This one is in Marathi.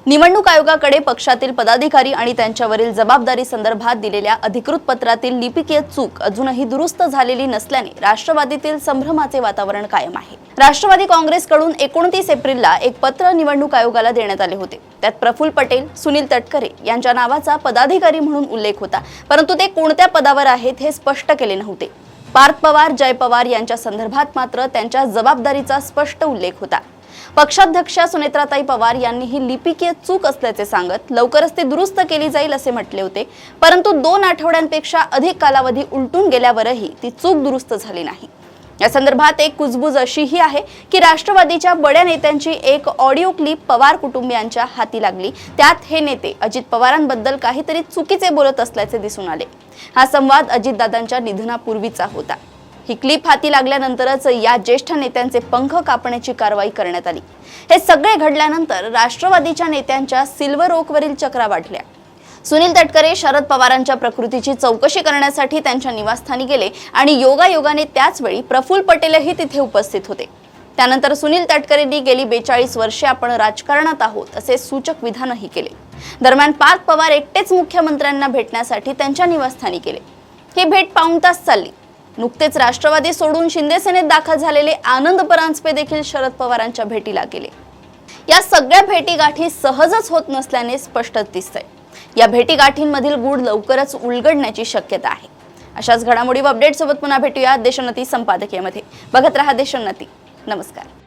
निवडणूक आयोगाकडे पक्षातील पदाधिकारी आणि त्यांच्यावरील जबाबदारी संदर्भात दिलेल्या अधिकृत पत्रातील लिपिकीय चूक अजूनही दुरुस्त झालेली नसल्याने राष्ट्रवादीतील संभ्रमाचे वातावरण कायम आहे। राष्ट्रवादी काँग्रेसकडून 29 एप्रिलला एक पत्र निवडणूक आयोगाला देण्यात आले होते। त्यात प्रफुल्ल पटेल, सुनील तटकरे यांच्या नावाचा पदाधिकारी म्हणून उल्लेख होता, परंतु ते कोणत्या पदावर आहेत हे स्पष्ट केले नव्हते। पार्थ पवार, जय पवार यांच्या संदर्भात मात्र त्यांच्या जबाबदारीचा स्पष्ट उल्लेख होता। पक्षाध्यक्षा सुनेत्राताई पवार यांनी ही लिपिकीय चूक असल्याचे सांगत लवकरच ती दुरुस्त केली जाईल असे म्हटले होते, परंतु 2 आठवड्यांपेक्षा अधिक कालावधी उलटून गेल्यावरही ती चूक दुरुस्त झाली नाही। या संदर्भात एक कुजबूज अशीही आहे की राष्ट्रवादीच्या बड्या नेत्यांची एक ऑडिओ क्लिप पवार कुटुंबियांच्या हाती लागली। त्यात हे नेते अजित पवारांबद्दल काहीतरी चुकीचे बोलत असल्याचे दिसून आले। हा संवाद अजितदादांच्या निधनापूर्वीचा होता। ही क्लिप हाती लागल्यानंतरच या ज्येष्ठ नेत्यांचे पंख कापण्याची कारवाई करण्यात आली। हे सगळे घडल्यानंतर राष्ट्रवादीच्या नेत्यांच्या सिल्वर ओकवरील चक्रा वाढल्या। सुनील तटकरे शरद पवारांच्या प्रकृतीची चौकशी करण्यासाठी त्यांच्या निवासस्थानी गेले आणि योगायोगाने त्याच वेळी प्रफुल्ल पटेलही तिथे उपस्थित होते। त्यानंतर सुनील तटकरेंनी गेली 42 वर्षे आपण राजकारणात आहोत असे सूचक विधानही केले। दरम्यान पार्थ पवार एकटेच मुख्यमंत्र्यांना भेटण्यासाठी त्यांच्या निवासस्थानी गेले। ही भेट पाऊण तास चालली। नुकतेच राष्ट्रवादी सोडून शिंदे सेनेत दाखल झालेले आनंद परांजपे देखील शरद पवारांच्या भेटीला गेले। या सगळ्या भेटीगाठी सहजच होत नसल्याने स्पष्टच दिसतंय। या भेटीगाठींमधील गूढ लवकरच उलगडण्याची शक्यता आहे। अशाच घडामोडी व अपडेट सोबत पुन्हा भेटूया देशोन्नती संपादकीयमध्ये। बघत रहा देशोन्नती। नमस्कार।